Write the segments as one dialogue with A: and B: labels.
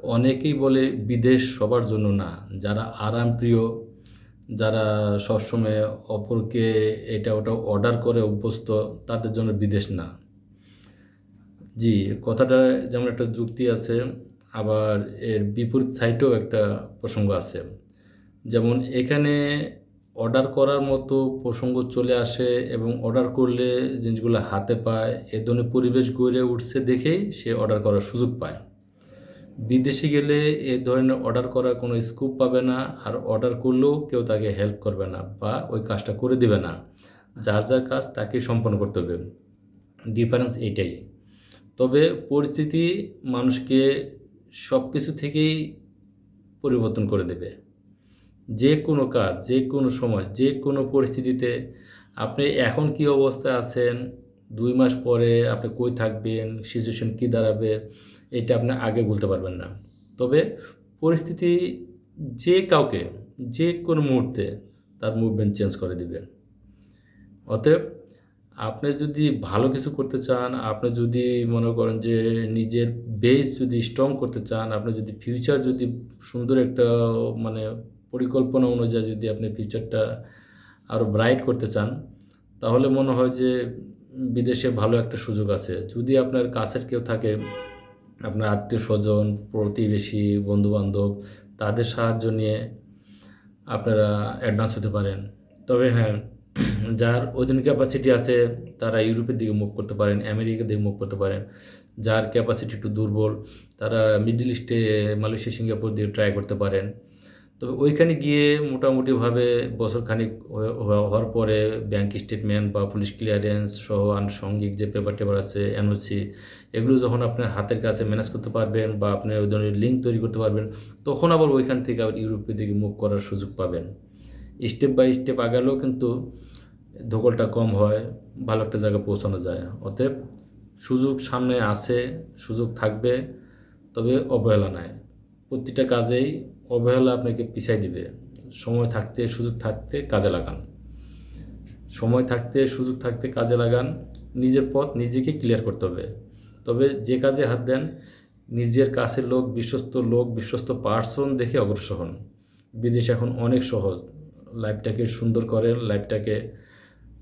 A: অনেকেই বলে বিদেশ সবার জন্য না। যারা আরামপ্রিয়, যারা সবসময় অপরকে এটা ওটা অর্ডার করে অভ্যস্ত, তাদের জন্য বিদেশ না। জি, কথাটা যেমন একটা যুক্তি আছে, আবার এর বিপরীত সাইডেও একটা প্রসঙ্গ আছে। যেমন এখানে অর্ডার করার মতো প্রসঙ্গ চলে আসে এবং অর্ডার করলে জিনিসগুলো হাতে পায়, এ ধরনের পরিবেশ গড়ে উঠছে দেখেই সে অর্ডার করার সুযোগ পায়। বিদেশে গেলে এ ধরনের অর্ডার করার কোনো স্কোপ পাবে না, আর অর্ডার করলেও কেউ তাকে হেল্প করবে না বা ওই কাজটা করে দেবে না। যার যার কাজ তাকেই সম্পন্ন করতে হবে। ডিফারেন্স এটাই। তবে পরিস্থিতি মানুষকে সব কিছু থেকেই পরিবর্তন করে দেবে। যে কোনো কাজ, যে কোনো সময়, যে কোনো পরিস্থিতিতে আপনি এখন কী অবস্থায় আছেন, ২ মাস পরে আপনি কই থাকবেন, সিচুয়েশন কী দাঁড়াবে, এটা আপনি আগে বলতে পারবেন না। তবে পরিস্থিতি যে কাউকে, যে কোনো মুহূর্তে তার মুভমেন্ট চেঞ্জ করে দিবে। অতএব আপনি যদি ভালো কিছু করতে চান, আপনি যদি মনে করেন যে নিজের বেস যদি স্ট্রং করতে চান, আপনি যদি ফিউচার যদি সুন্দর একটা মানে পরিকল্পনা অনুযায়ী যদি আপনি ফিউচারটা আরও ব্রাইট করতে চান, তাহলে মনে হয় যে বিদেশে ভালো একটা সুযোগ আছে। যদি আপনার কাছের কেউ থাকে, আপনার আত্মীয়স্বজন, প্রতিবেশী, বন্ধু-বান্ধব, তাদের সাহায্য নিয়ে আপনারা অ্যাডভান্স হতে পারেন। তবে হ্যাঁ, যার ওইদিন ক্যাপাসিটি আছে তারা ইউরোপের দিকে মুভ করতে পারেন, আমেরিকার দিকে মুভ করতে পারেন। যার ক্যাপাসিটি একটু দুর্বল তারা মিডল ইস্টে, মালয়েশিয়া, সিঙ্গাপুর দিয়ে ট্রাই করতে পারেন। তবে ওইখানে গিয়ে মোটামুটিভাবে বছরখানেক হওয়ার পরে ব্যাংক স্টেটমেন্ট বা পুলিশ ক্লিয়ারেন্স সহ আনুষঙ্গিক যে পেপার-টেপার আছে, এনওসি, এগুলো যখন আপনার হাতের কাছে ম্যানেজ করতে পারবেন বা আপনি ওই ধরনের লিঙ্ক তৈরি করতে পারবেন, তখন আবার ওইখান থেকে আবার ইউরোপের দিকে মুভ করার সুযোগ পাবেন। স্টেপ বাই স্টেপ আগালেও কিন্তু ধকলটা কম হয়, ভালো একটা জায়গায় পৌঁছানো যায়। অতএব সুযোগ সামনে আছে, সুযোগ থাকবে, তবে অবহেলা নাই। প্রতিটা কাজেই অবহেলা আপনাকে পিছাই দিবে। সময় থাকতে, সুযোগ থাকতে কাজে লাগান। সময় থাকতে, সুযোগ থাকতে কাজে লাগান। নিজের পথ নিজেকে ক্লিয়ার করতে হবে। তবে যে কাজে হাত দেন, নিজের কাছের লোক, বিশ্বস্ত পার্সন দেখে অগ্রসর হন। বিদেশ এখন অনেক সহজ। লাইফটাকে সুন্দর করেন, লাইফটাকে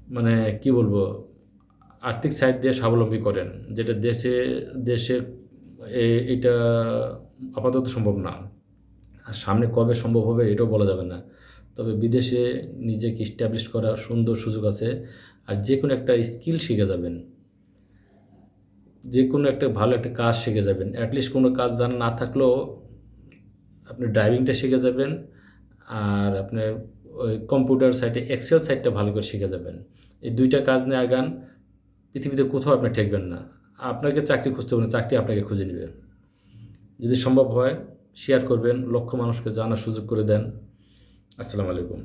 A: মানে কি বলবো, আর্থিক সাইড দিয়ে স্বাবলম্বী করেন, যেটা দেশে এটা আপাতত সম্ভব না। আর সামনে কবে সম্ভব হবে এটাও বলা যাবে না। তবে বিদেশে নিজেকে এস্টাবলিশ করার সুন্দর সুযোগ আছে। আর যে কোনো একটা স্কিল শিখে যাবেন, যে কোনো একটা ভালো একটা কাজ শিখে যাবেন। অ্যাটলিস্ট কোনো কাজ জানা না থাকলেও আপনি ড্রাইভিংটা শিখে যাবেন, আর আপনার ওই কম্পিউটার সাইটে এক্সেল সাইটটা ভালো করে শিখে যাবেন। এই ২টা কাজ নিয়ে আগান, পৃথিবীতে কোথাও আপনি ঠেকবেন না। আপনাকে চাকরি খুঁজতে হবে না, চাকরি আপনাকে খুঁজে নেবে। যদি সম্ভব হয় শেয়ার করবেন, লক্ষ মানুষকে জানার সুযোগ করে দেন। আসসালামু আলাইকুম।